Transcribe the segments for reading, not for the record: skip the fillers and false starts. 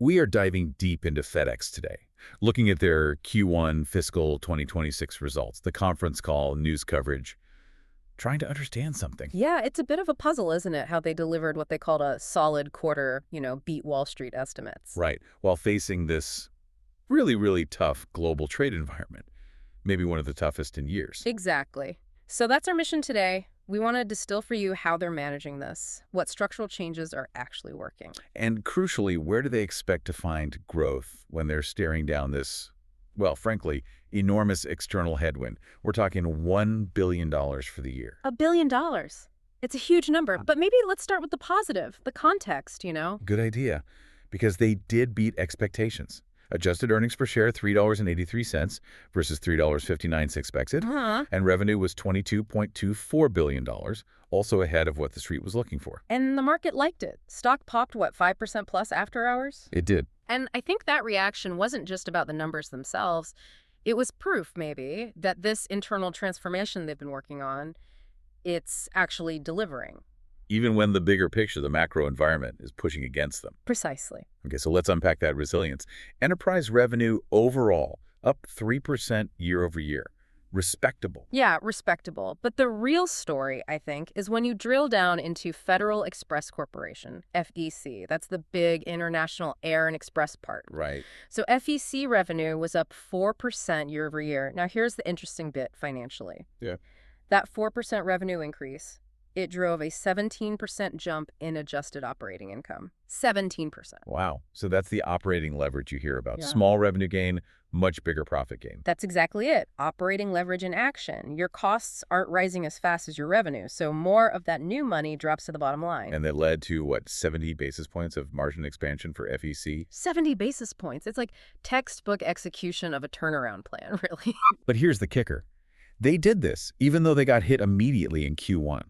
We are diving deep into FedEx today, looking at their Q1 fiscal 2026 results, the conference call, news coverage, trying to understand something. Yeah, it's a bit of a puzzle, isn't it, how they delivered what they called a solid quarter, beat Wall Street estimates. Right, while facing this really, really tough global trade environment, maybe one of the toughest in years. Exactly. So that's our mission today. We want to distill for you how they're managing this, what structural changes are actually working. And crucially, where do they expect to find growth when they're staring down this, well, frankly, enormous external headwind? We're talking $1 billion for the year. $1 billion. It's a huge number, but maybe let's start with the positive, the context. Good idea, because they did beat expectations. Adjusted earnings per share, $3.83 versus $3.59 expected, and revenue was $22.24 billion, also ahead of what the street was looking for. And the market liked it. Stock popped, 5% plus after hours? It did. And I think that reaction wasn't just about the numbers themselves. It was proof, maybe, that this internal transformation they've been working on, it's actually delivering. Even when the bigger picture, the macro environment, is pushing against them. Precisely. Okay, so let's unpack that resilience. Enterprise revenue overall up 3% year over year. Respectable. Yeah, respectable. But the real story, I think, is when you drill down into Federal Express Corporation, FEC. That's the big international air and express part. Right. So FEC revenue was up 4% year over year. Now, here's the interesting bit financially. Yeah. That 4% revenue increase, it drove a 17% jump in adjusted operating income. 17%. Wow. So that's the operating leverage you hear about. Yeah. Small revenue gain, much bigger profit gain. That's exactly it. Operating leverage in action. Your costs aren't rising as fast as your revenue, so more of that new money drops to the bottom line. And that led to, 70 basis points of margin expansion for FEC? 70 basis points. It's like textbook execution of a turnaround plan, really. But here's the kicker. They did this even though they got hit immediately in Q1.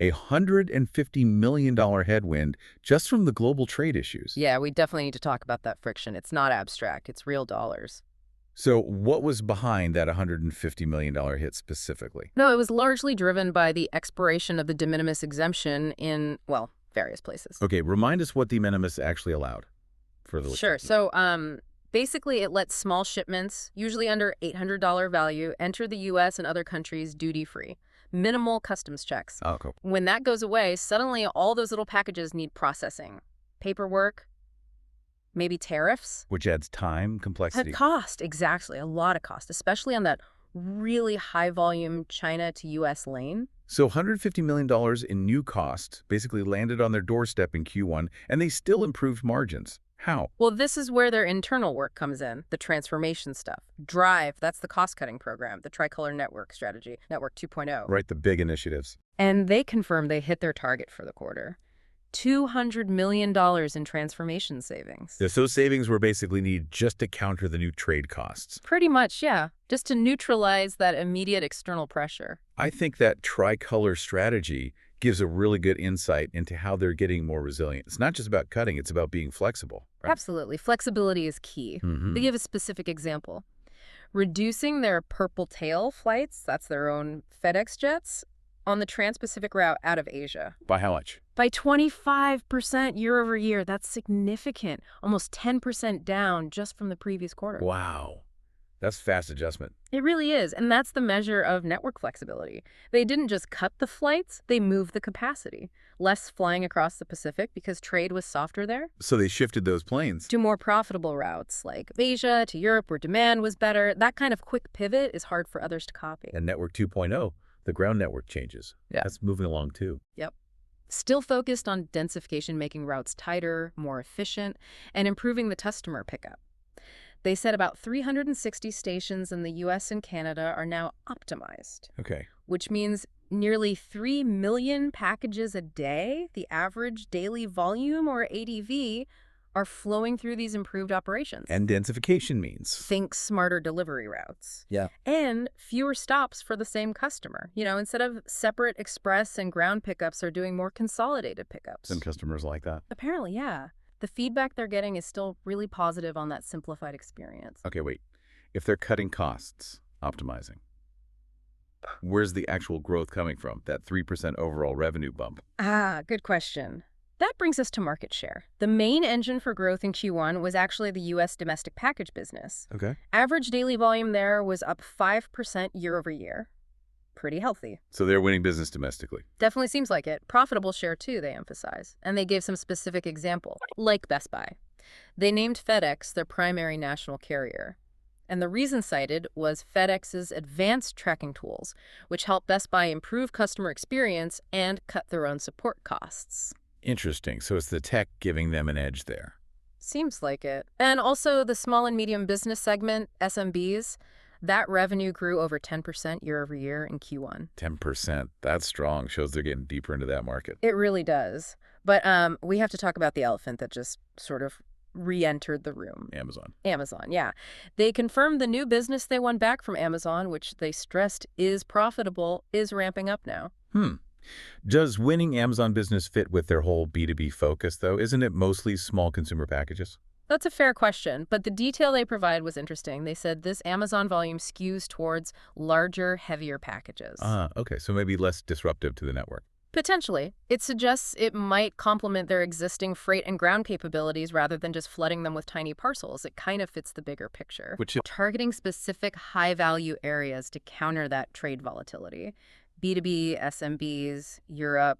A $150 million headwind just from the global trade issues. Yeah, we definitely need to talk about that friction. It's not abstract. It's real dollars. So what was behind that $150 million hit specifically? No, it was largely driven by the expiration of the de minimis exemption in, various places. Okay, remind us what de minimis actually allowed for the Sure. So basically it lets small shipments, usually under $800 value, enter the U.S. and other countries duty-free. Minimal customs checks. Oh, cool. When that goes away, suddenly all those little packages need processing, paperwork, maybe tariffs. Which adds time, complexity. At cost, exactly. A lot of cost, especially on that really high-volume China to U.S. lane. So $150 million in new cost basically landed on their doorstep in Q1, and they still improved margins. How? Well, this is where their internal work comes in, the transformation stuff. Drive, that's the cost-cutting program, the Tricolor Network strategy, Network 2.0. Right, the big initiatives. And they confirmed they hit their target for the quarter. $200 million in transformation savings. Those savings were basically needed just to counter the new trade costs. Pretty much, yeah. Just to neutralize that immediate external pressure. I think that tricolor strategy gives a really good insight into how they're getting more resilient. It's not just about cutting, it's about being flexible. Right? Absolutely. Flexibility is key. They give a specific example. Reducing their purple tail flights, that's their own FedEx jets, on the Trans-Pacific route out of Asia. By how much? By 25% year over year. That's significant. Almost 10% down just from the previous quarter. Wow. That's fast adjustment. It really is, and that's the measure of network flexibility. They didn't just cut the flights, they moved the capacity. Less flying across the Pacific because trade was softer there. So they shifted those planes to more profitable routes, like Asia to Europe where demand was better. That kind of quick pivot is hard for others to copy. And Network 2.0, the ground network changes. Yeah. That's moving along too. Yep. Still focused on densification, making routes tighter, more efficient, and improving the customer pickup. They said about 360 stations in the U.S. and Canada are now optimized. Okay. Which means nearly 3 million packages a day, the average daily volume, or ADV, are flowing through these improved operations. And densification means? Think smarter delivery routes. Yeah. And fewer stops for the same customer. Instead of separate express and ground pickups, they're doing more consolidated pickups. Some customers like that. Apparently, yeah. The feedback they're getting is still really positive on that simplified experience. Okay, wait. If they're cutting costs, optimizing, where's the actual growth coming from, that 3% overall revenue bump? Good question. That brings us to market share. The main engine for growth in Q1 was actually the U.S. domestic package business. Okay. Average daily volume there was up 5% year over year. Pretty healthy. So they're winning business domestically. Definitely seems like it. Profitable share, too, they emphasize. And they gave some specific example, like Best Buy. They named FedEx their primary national carrier. And the reason cited was FedEx's advanced tracking tools, which help Best Buy improve customer experience and cut their own support costs. Interesting. So it's the tech giving them an edge there. Seems like it. And also the small and medium business segment, SMBs, that revenue grew over 10% year over year in Q1. 10%. That's strong. Shows they're getting deeper into that market. It really does. But we have to talk about the elephant that just sort of re-entered the room. Amazon, yeah. They confirmed the new business they won back from Amazon, which they stressed is profitable, is ramping up now. Does winning Amazon business fit with their whole B2B focus, though? Isn't it mostly small consumer packages? That's a fair question, but the detail they provide was interesting. They said this Amazon volume skews towards larger, heavier packages. Okay. So maybe less disruptive to the network. Potentially. It suggests it might complement their existing freight and ground capabilities rather than just flooding them with tiny parcels. It kind of fits the bigger picture. Targeting specific high-value areas to counter that trade volatility. B2B, SMBs, Europe,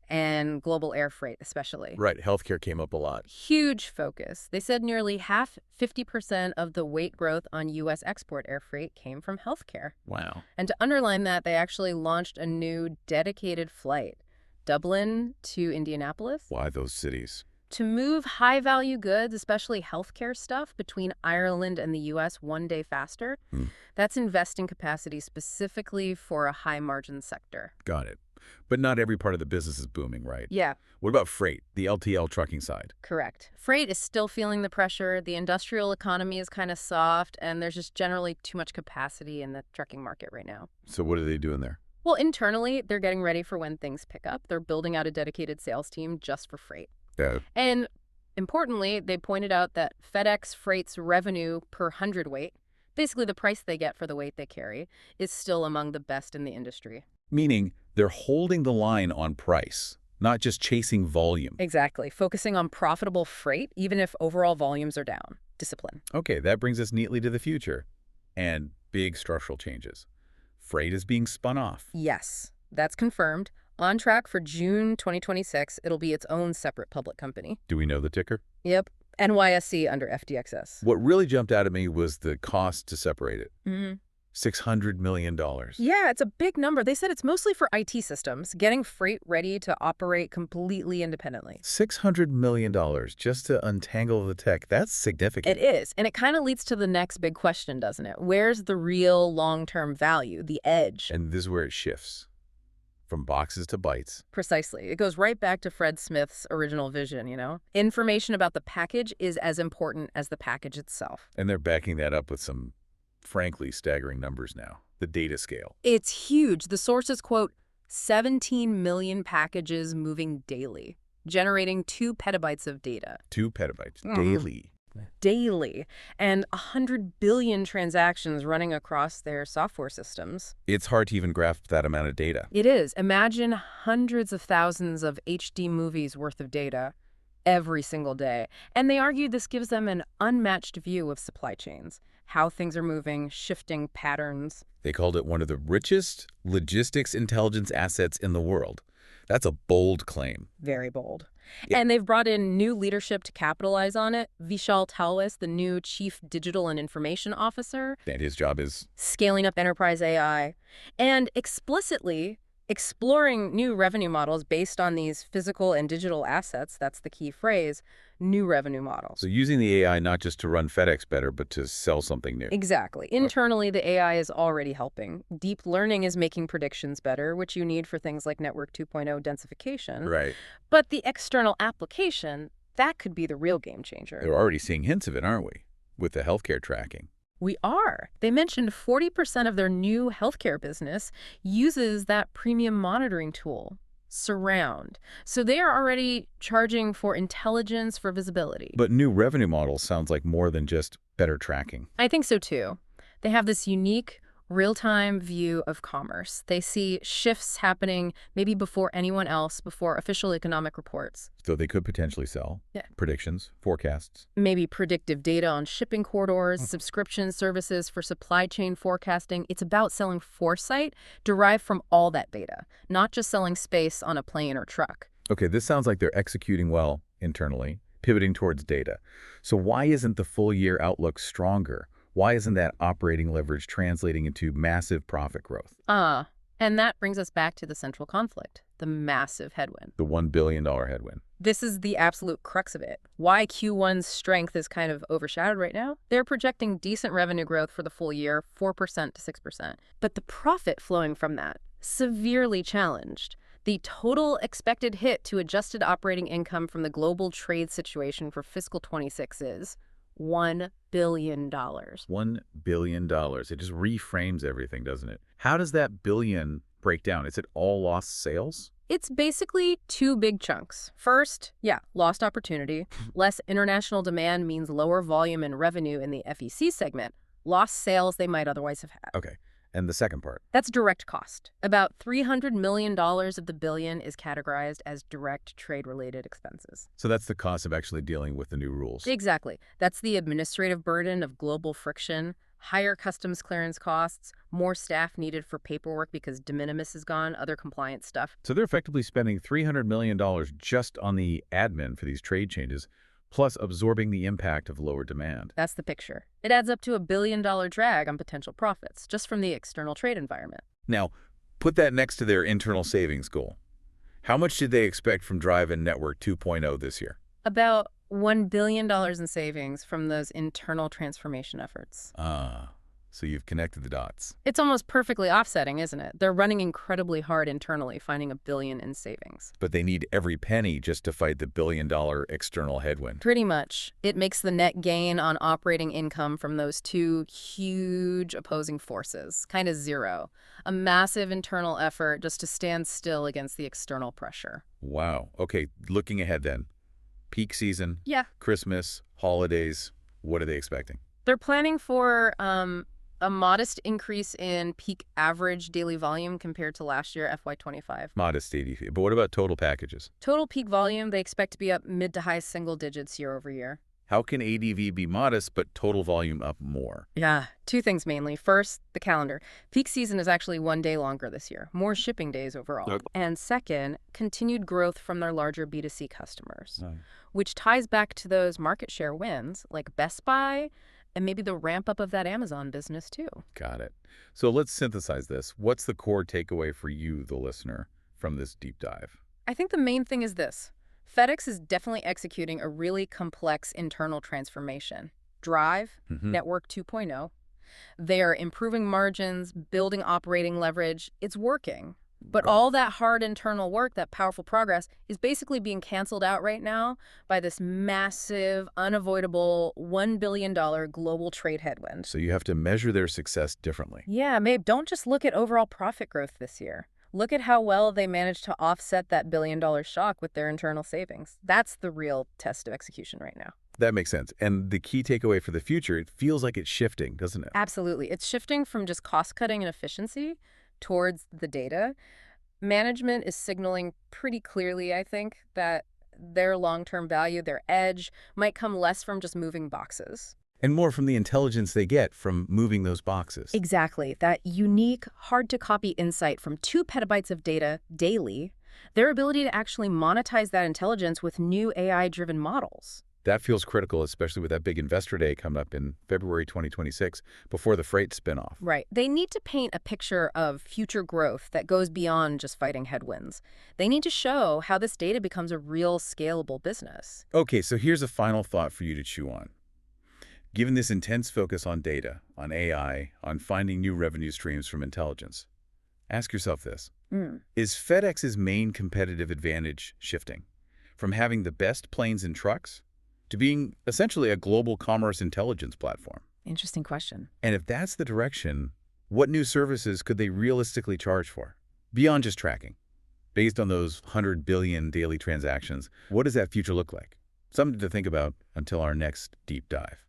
and global air freight especially. Right. Healthcare came up a lot. Huge focus. They said nearly half, 50% of the weight growth on U.S. export air freight came from healthcare. Wow. And to underline that, they actually launched a new dedicated flight, Dublin to Indianapolis. Why those cities? To move high-value goods, especially healthcare stuff, between Ireland and the U.S. one day faster. That's investing capacity specifically for a high-margin sector. Got it. But not every part of the business is booming, right? Yeah. What about freight, the LTL trucking side? Correct. Freight is still feeling the pressure. The industrial economy is kind of soft, and there's just generally too much capacity in the trucking market right now. So what are they doing there? Well, internally, they're getting ready for when things pick up. They're building out a dedicated sales team just for freight. Yeah. And importantly, they pointed out that FedEx Freight's revenue per hundredweight, basically the price they get for the weight they carry, is still among the best in the industry. Meaning they're holding the line on price, not just chasing volume. Exactly. Focusing on profitable freight, even if overall volumes are down. Discipline. Okay, that brings us neatly to the future and big structural changes. Freight is being spun off. Yes, that's confirmed. On track for June 2026, it'll be its own separate public company. Do we know the ticker? Yep. NYSE under FDXS. What really jumped out at me was the cost to separate it. $600 million. Yeah, it's a big number. They said it's mostly for IT systems, getting freight ready to operate completely independently. $600 million just to untangle the tech. That's significant. It is. And it kind of leads to the next big question, doesn't it? Where's the real long-term value, the edge? And this is where it shifts. From boxes to bytes. Precisely. It goes right back to Fred Smith's original vision, you know? Information about the package is as important as the package itself. And they're backing that up with some, frankly, staggering numbers now. The data scale. It's huge. The sources quote, 17 million packages moving daily, generating 2 petabytes of data. 2 petabytes daily. Daily, and 100 billion transactions running across their software systems. It's hard to even grasp that amount of data. It is. Imagine hundreds of thousands of HD movies worth of data every single day. And they argue this gives them an unmatched view of supply chains, how things are moving, shifting patterns. They called it one of the richest logistics intelligence assets in the world. That's a bold claim. Very bold. Yeah. And they've brought in new leadership to capitalize on it. Vishal Talwis, the new Chief Digital and Information Officer. And his job is? Scaling up enterprise AI. And explicitly exploring new revenue models based on these physical and digital assets. That's the key phrase, new revenue models. So using the AI not just to run FedEx better, but to sell something new. Exactly. Internally, the AI is already helping. Deep learning is making predictions better, which you need for things like Network 2.0 densification. Right. But the external application, that could be the real game changer. They're already seeing hints of it, aren't we? With the healthcare tracking. We are. They mentioned 40% of their new healthcare business uses that premium monitoring tool, Surround. So they are already charging for intelligence, for visibility. But new revenue models sounds like more than just better tracking. I think so too. They have this unique real-time view of commerce. They see shifts happening maybe before anyone else, before official economic reports. So they could potentially sell. Yeah. Predictions, forecasts. Maybe predictive data on shipping corridors, subscription services for supply chain forecasting. It's about selling foresight derived from all that data, not just selling space on a plane or truck. Okay, this sounds like they're executing well internally, pivoting towards data. So why isn't the full-year outlook stronger? Why isn't that operating leverage translating into massive profit growth? And that brings us back to the central conflict, the massive headwind. The $1 billion headwind. This is the absolute crux of it. Why Q1's strength is kind of overshadowed right now. They're projecting decent revenue growth for the full year, 4% to 6%. But the profit flowing from that, severely challenged. The total expected hit to adjusted operating income from the global trade situation for fiscal 26 is $1 billion. $1 billion. It just reframes everything, doesn't it? How does that billion break down? Is it all lost sales? It's basically two big chunks. First, lost opportunity. Less international demand means lower volume and revenue in the FEC segment. Lost sales they might otherwise have had. Okay. And the second part? That's direct cost. About $300 million of the billion is categorized as direct trade-related expenses. So that's the cost of actually dealing with the new rules. Exactly. That's the administrative burden of global friction, higher customs clearance costs, more staff needed for paperwork because de minimis is gone, other compliance stuff. So they're effectively spending $300 million just on the admin for these trade changes, plus absorbing the impact of lower demand. That's the picture. It adds up to $1 billion drag on potential profits, just from the external trade environment. Now, put that next to their internal savings goal. How much did they expect from Drive and Network 2.0 this year? About $1 billion in savings from those internal transformation efforts. So you've connected the dots. It's almost perfectly offsetting, isn't it? They're running incredibly hard internally, finding $1 billion in savings. But they need every penny just to fight the billion-dollar external headwind. Pretty much. It makes the net gain on operating income from those two huge opposing forces kind of zero. A massive internal effort just to stand still against the external pressure. Wow. Okay, looking ahead then. Peak season, Yeah. Christmas, holidays, what are they expecting? They're planning for a modest increase in peak average daily volume compared to last year, FY25. Modest ADV. But what about total packages? Total peak volume, they expect to be up mid to high single digits year over year. How can ADV be modest but total volume up more? Yeah, two things mainly. First, the calendar. Peak season is actually 1 day longer this year, more shipping days overall. Okay. And second, continued growth from their larger B2C customers, which ties back to those market share wins like Best Buy, and maybe the ramp up of that Amazon business too. Got it. So let's synthesize this. What's the core takeaway for you, the listener, from this deep dive? I think the main thing is this. FedEx is definitely executing a really complex internal transformation. Drive, Network 2.0. They are improving margins, building operating leverage. It's working. But all that hard internal work, that powerful progress, is basically being canceled out right now by this massive, unavoidable $1 billion global trade headwind. So you have to measure their success differently. Yeah, Mabe, don't just look at overall profit growth this year. Look at how well they managed to offset that billion-dollar shock with their internal savings. That's the real test of execution right now. That makes sense. And the key takeaway for the future, it feels like it's shifting, doesn't it? Absolutely. It's shifting from just cost-cutting and efficiency towards the data. Management is signaling pretty clearly, I think, that their long-term value, their edge, might come less from just moving boxes. And more from the intelligence they get from moving those boxes. Exactly. That unique, hard-to-copy insight from 2 petabytes of data daily, their ability to actually monetize that intelligence with new AI-driven models. That feels critical, especially with that big investor day coming up in February 2026, before the freight spinoff. Right. They need to paint a picture of future growth that goes beyond just fighting headwinds. They need to show how this data becomes a real scalable business. Okay, so here's a final thought for you to chew on. Given this intense focus on data, on AI, on finding new revenue streams from intelligence, ask yourself this. Is FedEx's main competitive advantage shifting from having the best planes and trucks to being essentially a global commerce intelligence platform? Interesting question. And if that's the direction, what new services could they realistically charge for? Beyond just tracking. Based on those 100 billion daily transactions, what does that future look like? Something to think about until our next deep dive.